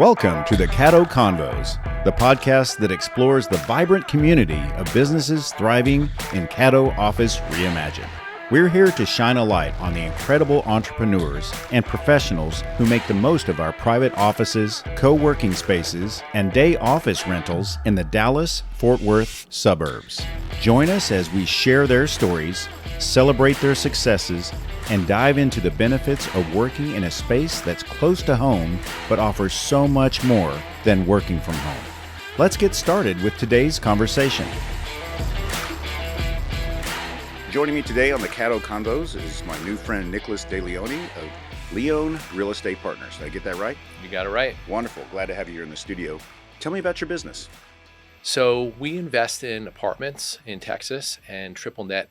Welcome to the Caddo Convos, the podcast that explores the vibrant community of businesses thriving in Caddo Office Reimagined. We're here to shine a light on the incredible entrepreneurs and professionals who make the most of our private offices, co-working spaces, and day office rentals in the Dallas-Fort Worth suburbs. Join us as we share their stories, celebrate their successes, and dive into the benefits of working in a space that's close to home but offers so much more than working from home. Let's get started with today's conversation. Joining me today on the Caddo Convos is my new friend Nicholas DiLeone of Leone Real Estate Partners. Did I get that right? You got it right. Wonderful. Glad to have you here in the studio. Tell me about your business. So we invest in apartments in Texas and triple net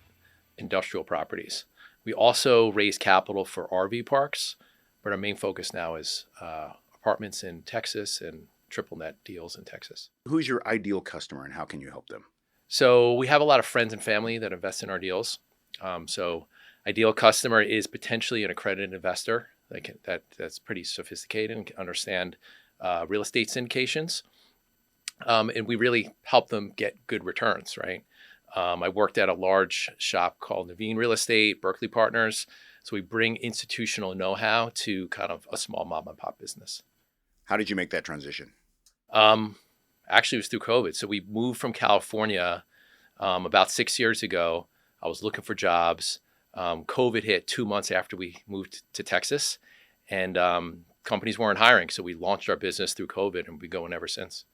industrial properties. We also raise capital for RV parks, but our main focus now is apartments in Texas and triple net deals in Texas. Who's your ideal customer and how can you help them? So we have a lot of friends and family that invest in our deals. So ideal customer is potentially an accredited investor that's pretty sophisticated and can understand real estate syndications. And we really help them get good returns, right? I worked at a large shop called Nuveen Real Estate Partners. So we bring institutional know-how to kind of a small mom and pop business. How did you make that transition? Actually, it was through COVID. So we moved from California about 6 years ago. I was looking for jobs. COVID hit 2 months after we moved to Texas, and companies weren't hiring. So we launched our business through COVID, and we've been going ever since.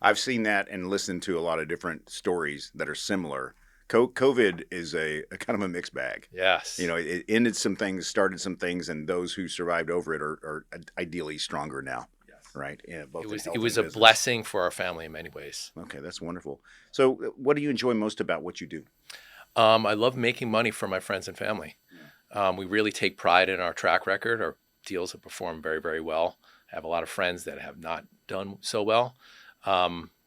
I've seen that and listened to a lot of different stories that are similar. COVID is a kind of a mixed bag. Yes. You know, it ended some things, started some things, and those who survived over it are ideally stronger now. Yes. Right? Yeah, it was a blessing for our family in many ways. Okay, that's wonderful. So what do you enjoy most about what you do? I love making money for my friends and family. Yeah. We really take pride in our track record. Our deals have performed very, very well. I have a lot of friends that have not done so well.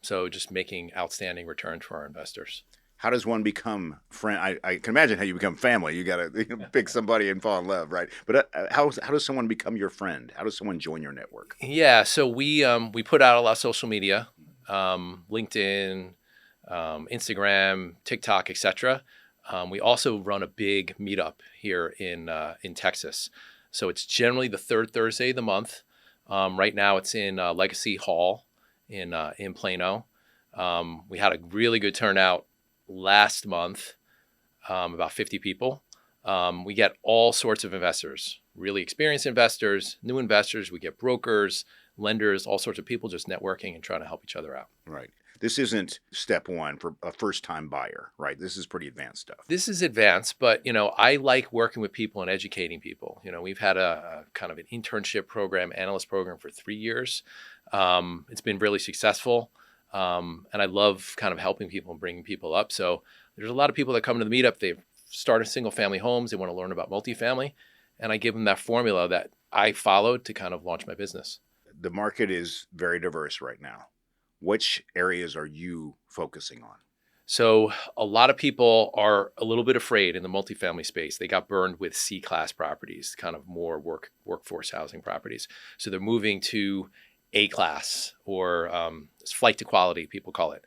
So just making outstanding returns for our investors. How does one become friend? I can imagine how you become family. You got to pick somebody and fall in love, right? But how does someone become your friend? How does someone join your network? Yeah, so we put out a lot of social media, LinkedIn, Instagram, TikTok, etc. We also run a big meetup here in Texas. So it's generally the third Thursday of the month. Right now it's in Legacy Hall in Plano. We had a really good turnout last month, about 50 people. We get all sorts of investors, really experienced investors, new investors. We get brokers, lenders, all sorts of people just networking and trying to help each other out. Right. This isn't step one for a first-time buyer, right? This is pretty advanced stuff. This is advanced, but, I like working with people and educating people. We've had a kind of an internship program, analyst program for 3 years. It's been really successful. And I love kind of helping people and bringing people up. So there's a lot of people that come to the meetup. They've started single family homes. They want to learn about multifamily. And I give them that formula that I followed to kind of launch my business. The market is very diverse right now. Which areas are you focusing on? So a lot of people are a little bit afraid in the multifamily space. They got burned with C-class properties, kind of more workforce housing properties. So they're moving to A-class or flight to quality, people call it.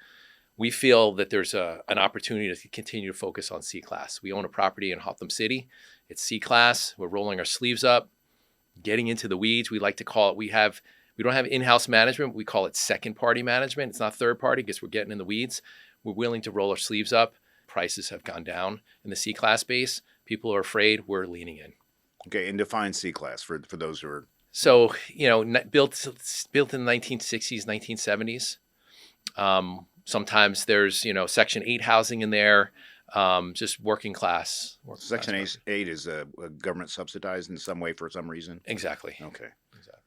We feel that there's an opportunity to continue to focus on C-class. We own a property in Hotham City. It's C-class. We're rolling our sleeves up, getting into the weeds. We like to call it, we don't have in-house management. We call it second-party management. It's not third-party because we're getting in the weeds. We're willing to roll our sleeves up. Prices have gone down in the C-class space. People are afraid. We're leaning in. Okay, and define C-class for those who are... So, built in the 1960s, 1970s. Sometimes there's, Section 8 housing in there, just working class. Section 8 is government subsidized in some way for some reason? Exactly. Okay.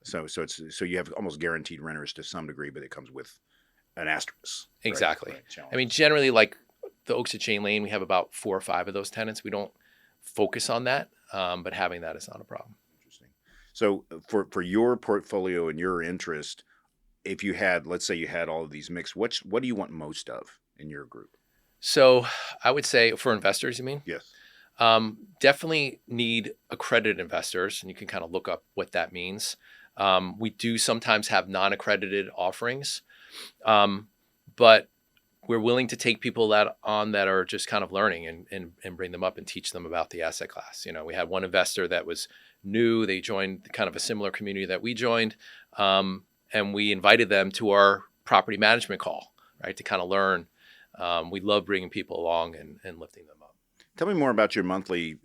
Exactly. So you have almost guaranteed renters to some degree, but it comes with an asterisk. Exactly. Right. I mean, generally, like the Oaks at Chain Lane, we have about 4 or 5 of those tenants. We don't focus on that, but having that is not a problem. Interesting. So for your portfolio and your interest, if you had, let's say you had all of these mixed, what do you want most of in your group? So I would say for investors, you mean? Yes. Definitely need accredited investors, and you can kind of look up what that means. We do sometimes have non-accredited offerings, but we're willing to take people that are just kind of learning and bring them up and teach them about the asset class. We had one investor that was new. They joined kind of a similar community that we joined, and we invited them to our property management call, right, to kind of learn. We love bringing people along and lifting them up. Tell me more about your monthly,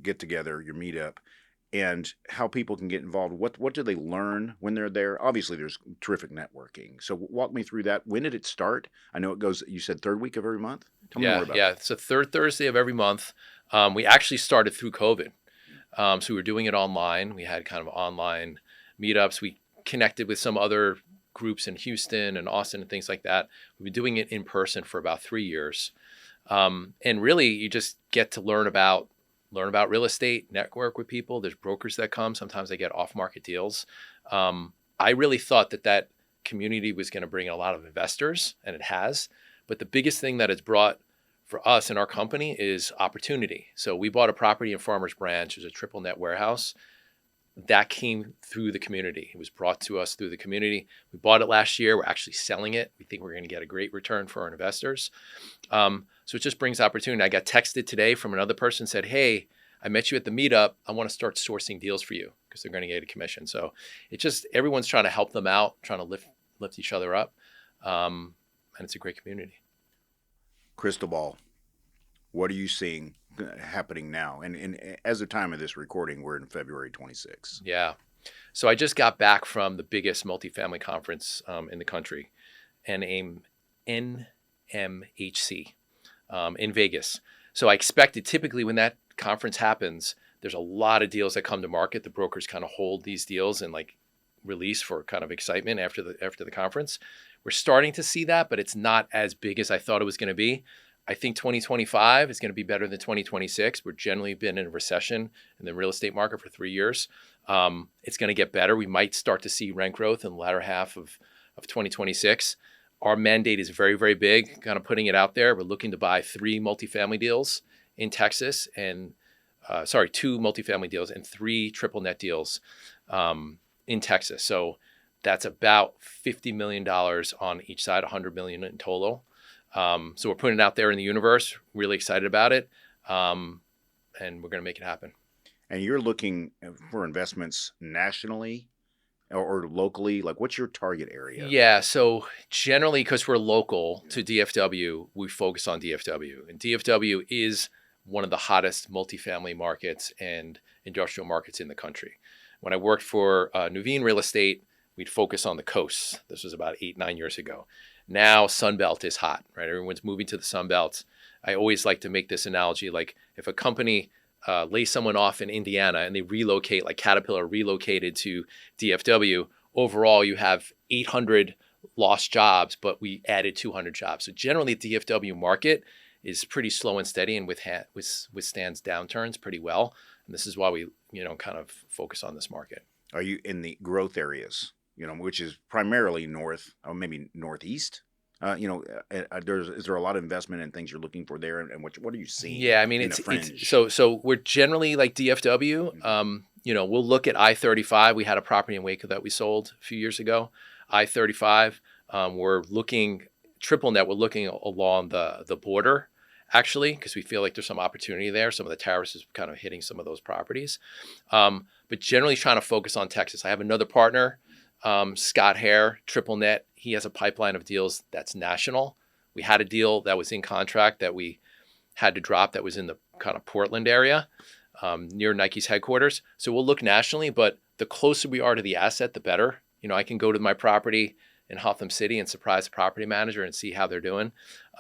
get together, your meetup, and how people can get involved. What do they learn when they're there? Obviously, there's terrific networking. So walk me through that. When did it start? I know it goes, you said third week of every month? Tell me more about it. Yeah. It's the third Thursday of every month. We actually started through COVID. So we were doing it online. We had kind of online meetups. We connected with some other groups in Houston and Austin and things like that. We've been doing it in person for about 3 years. And really, you just get to learn about real estate, network with people. There's brokers that come. Sometimes they get off-market deals. I really thought that community was going to bring in a lot of investors, and it has. But the biggest thing that it's brought for us and our company is opportunity. So we bought a property in Farmers Branch. It was a triple net warehouse. That came through the community. It was brought to us through the community. We bought it last year. We're actually selling it. We think we're going to get a great return for our investors. So it just brings opportunity. I got texted today from another person, said, "Hey, I met you at the meetup. I want to start sourcing deals for you," because they're going to get a commission. So it just, everyone's trying to help them out, trying to lift each other up. And it's a great community. Crystal ball. What are you seeing happening now? And as of time of this recording, we're in February 26th. Yeah. So I just got back from the biggest multifamily conference in the country, NMHC, in Vegas. So I expected, typically when that conference happens, there's a lot of deals that come to market. The brokers kind of hold these deals and like release for kind of excitement after the conference. We're starting to see that, but it's not as big as I thought it was going to be. I think 2025 is going to be better than 2026. We've generally been in a recession in the real estate market for 3 years. It's going to get better. We might start to see rent growth in the latter half of 2026. Our mandate is very, very big, kind of putting it out there. We're looking to buy 3 multifamily deals in Texas and 2 multifamily deals and 3 triple net deals in Texas. So that's about $50 million on each side, $100 million in total. So we're putting it out there in the universe, really excited about it. And we're going to make it happen. And you're looking for investments nationally or locally? Like, what's your target area? Yeah. So generally, because we're local to DFW, we focus on DFW. And DFW is one of the hottest multifamily markets and industrial markets in the country. When I worked for Nuveen Real Estate, we'd focus on the coast. This was about 8-9 years ago. Now Sunbelt is hot, right? Everyone's moving to the Sunbelt. I always like to make this analogy, like if a company lays someone off in Indiana and they relocate, like Caterpillar relocated to DFW, overall you have 800 lost jobs, but we added 200 jobs. So generally the DFW market is pretty slow and steady and withstands downturns pretty well. And this is why we, kind of focus on this market. Are you in the growth areas? Which is primarily north, or maybe northeast. Is there a lot of investment in things you're looking for there, and what are you seeing? Yeah, I mean, it's so we're generally like DFW. Mm-hmm. We'll look at I-35. We had a property in Waco that we sold a few years ago. I-35. We're looking triple net. We're looking along the border, actually, because we feel like there's some opportunity there. Some of the tariffs is kind of hitting some of those properties, but generally trying to focus on Texas. I have another partner. Scott Hare, triple net. He has a pipeline of deals that's national. We had a deal that was in contract that we had to drop that was in the kind of Portland area, near Nike's headquarters. So we'll look nationally, but the closer we are to the asset, the better. I can go to my property in Hotham City and surprise the property manager and see how they're doing.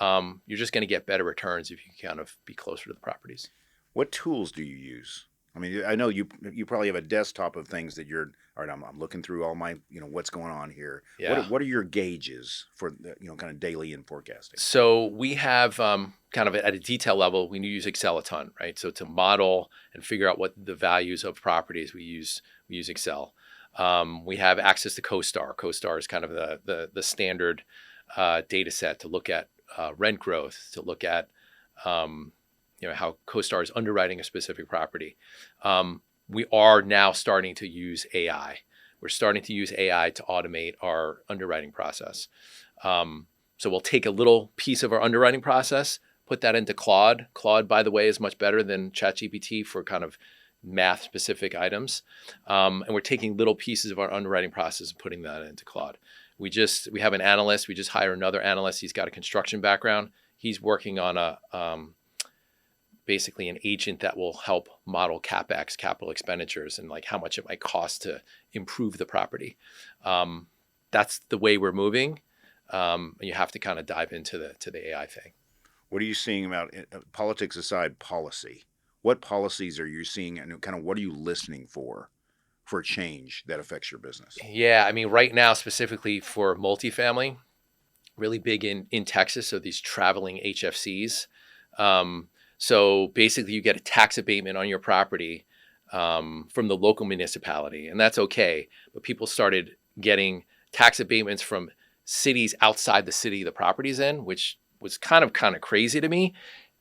You're just going to get better returns if you can kind of be closer to the properties. What tools do you use? I mean, I know you probably have a desktop of things that you're, all right, I'm looking through all my, what's going on here. Yeah. What are your gauges for, kind of daily and forecasting? So we have kind of at a detail level, we use Excel a ton, right? So to model and figure out what the values of properties, we use Excel. We have access to CoStar. CoStar is kind of the standard data set to look at rent growth, to look at how CoStar is underwriting a specific property. We are now starting to use AI, we're starting to use AI to automate our underwriting process. So we'll take a little piece of our underwriting process, put that into Claude. Claude, by the way, is much better than ChatGPT for kind of math specific items. And we're taking little pieces of our underwriting process and putting that into Claude. We have an analyst. We just hired another analyst. He's got a construction background. He's working on basically an agent that will help model CapEx, capital expenditures, and like how much it might cost to improve the property. That's the way we're moving. And you have to kind of dive into the AI thing. What are you seeing about, politics aside, policy? What policies are you seeing, and kind of what are you listening for change that affects your business? Yeah, I mean, right now, specifically for multifamily, really big in Texas, so these traveling HFCs. So basically, you get a tax abatement on your property from the local municipality, and that's okay. But people started getting tax abatements from cities outside the city the property's in, which was kind of crazy to me.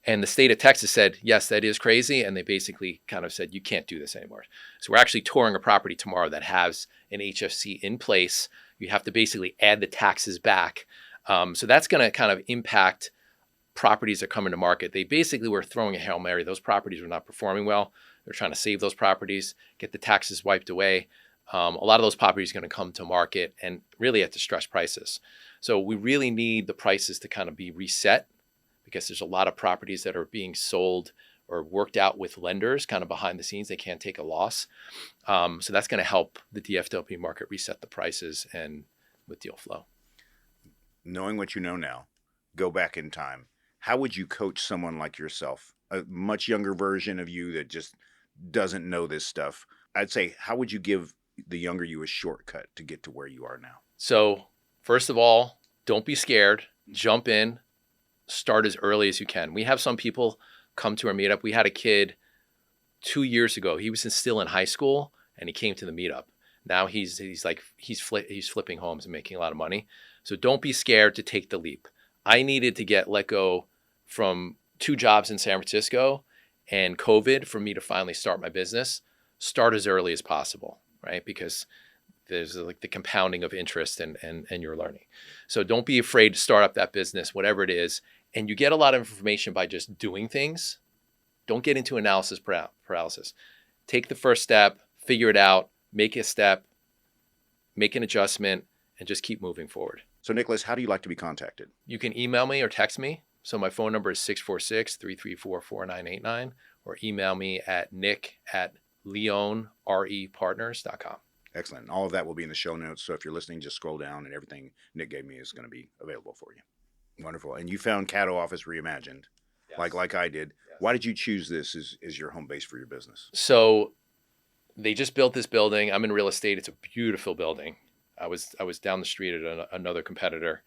And the state of Texas said, yes, that is crazy. And they basically kind of said, you can't do this anymore. So we're actually touring a property tomorrow that has an HFC in place. You have to basically add the taxes back. So that's going to kind of impact properties that come into market. They basically were throwing a Hail Mary. Those properties were not performing well. They're trying to save those properties, get the taxes wiped away. A lot of those properties are going to come to market and really at distressed prices. So we really need the prices to kind of be reset, because there's a lot of properties that are being sold or worked out with lenders kind of behind the scenes. They can't take a loss. So that's going to help the DFW market reset the prices and with deal flow. Knowing what you know now, go back in time. How would you coach someone like yourself, a much younger version of you that just doesn't know this stuff? I'd say, how would you give the younger you a shortcut to get to where you are now? So first of all, don't be scared. Jump in. Start as early as you can. We have some people come to our meetup. We had a kid 2 years ago. He was still in high school, and he came to the meetup. Now he's flipping homes and making a lot of money. So don't be scared to take the leap. I needed to get let go from 2 jobs in San Francisco and COVID for me to finally start my business. Start as early as possible, right? Because there's like the compounding of interest and your learning. So don't be afraid to start up that business, whatever it is. And you get a lot of information by just doing things. Don't get into analysis paralysis. Take the first step, figure it out, make a step, make an adjustment, and just keep moving forward. So Nicholas, how do you like to be contacted? You can email me or text me. So my phone number is 646-334-4989, or email me at nick@leonerepartners.com. Excellent. And all of that will be in the show notes. So if you're listening, just scroll down and everything Nick gave me is going to be available for you. Wonderful. And you found Caddo Office Reimagined, yes, like I did. Yes. Why did you choose this as your home base for your business? So they just built this building. I'm in real estate. It's a beautiful building. I was down the street at another competitor.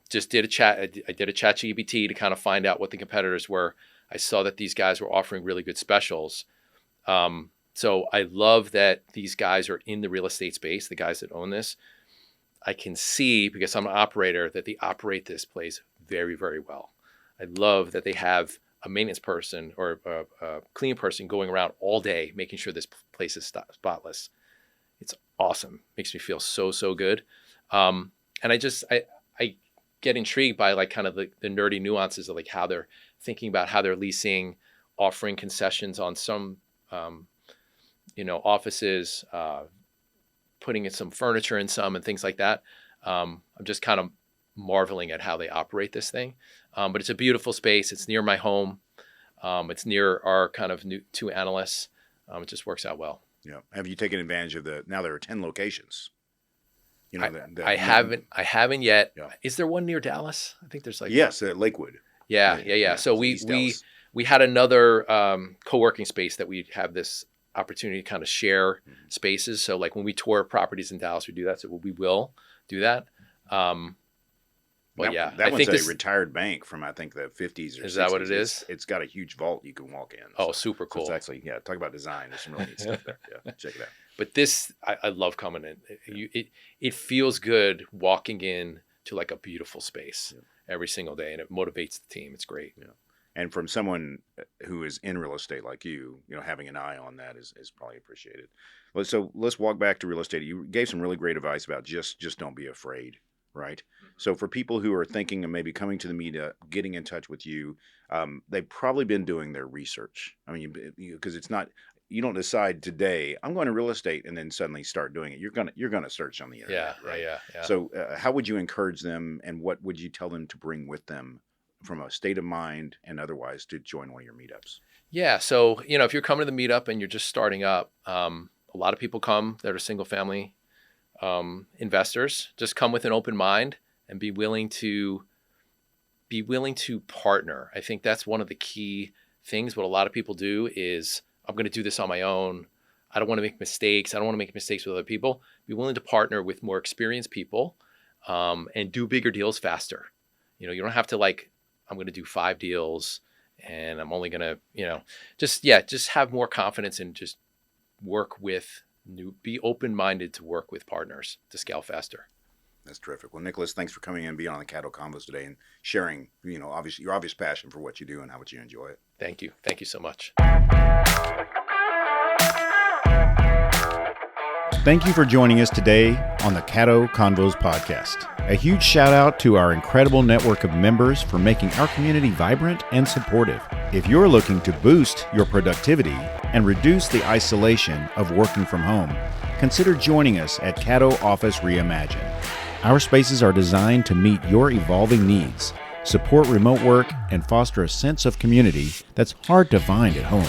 Just did a chat. I did a ChatGPT to kind of find out what the competitors were. I saw that these guys were offering really good specials. So I love that these guys are in the real estate space, the guys that own this. I can see, because I'm an operator, that they operate this place very, very well. I love that they have a maintenance person or a cleaning person going around all day, making sure this place is spotless. It's awesome. Makes me feel so good. And I get intrigued by like kind of the nerdy nuances of like how they're thinking about how they're leasing, offering concessions on some offices, putting in some furniture in some and things like that. I'm just kind of marveling at how they operate this thing. But it's a beautiful space. It's near my home. It's near our kind of new 2 analysts. It just works out well. Yeah. Have you taken advantage of now there are 10 locations? You know, I haven't yet. Yeah. Is there one near Dallas? I think there's like. Yes, Lakewood. Yeah. So we had another co-working space that we have this opportunity to kind of share spaces. So like when we tour properties in Dallas, we do that. So we will do that. That one's a retired bank from, I think, the 50s or 60s. Is that what it is? It's got a huge vault you can walk in. Oh, super cool. So it's actually, talk about design. There's some really neat stuff there. Yeah, check it out. But this, I love coming in. It feels good walking in to like a beautiful space every single day, and it motivates the team. It's great. Yeah. And from someone who is in real estate like having an eye on that is probably appreciated. So let's walk back to real estate. You gave some really great advice about just don't be afraid, right? Mm-hmm. So for people who are thinking of maybe coming to the meetup, getting in touch with you, they've probably been doing their research. I mean, because it's not, you don't decide today I'm going to real estate and then suddenly start doing it. You're gonna search on the internet, right? Yeah. So how would you encourage them, and what would you tell them to bring with them from a state of mind and otherwise to join one of your meetups? Yeah. So, if you're coming to the meetup and you're just starting up, a lot of people come that are single family investors. Just come with an open mind and be willing to partner. I think that's one of the key things. What a lot of people do is, I'm going to do this on my own. I don't want to make mistakes. I don't want to make mistakes with other people. Be willing to partner with more experienced people and do bigger deals faster. You don't have to I'm going to do 5 deals and I'm only going to, just have more confidence and just work with be open-minded to work with partners to scale faster. That's terrific. Well, Nicholas, thanks for coming in and being on the Caddo Convos today and sharing, obviously your obvious passion for what you do and how much you enjoy it. Thank you. Thank you so much. Thank you for joining us today on the Caddo Convos podcast. A huge shout out to our incredible network of members for making our community vibrant and supportive. If you're looking to boost your productivity and reduce the isolation of working from home, consider joining us at Caddo Office Reimagine. Our spaces are designed to meet your evolving needs, support remote work, and foster a sense of community that's hard to find at home.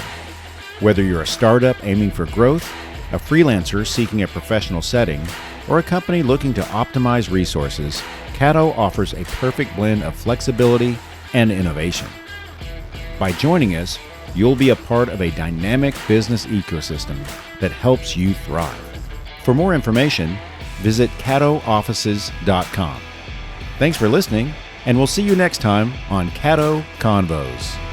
Whether you're a startup aiming for growth, a freelancer seeking a professional setting, or a company looking to optimize resources, Caddo offers a perfect blend of flexibility and innovation. By joining us, you'll be a part of a dynamic business ecosystem that helps you thrive. For more information, visit caddooffices.com. Thanks for listening, and we'll see you next time on Caddo Convos.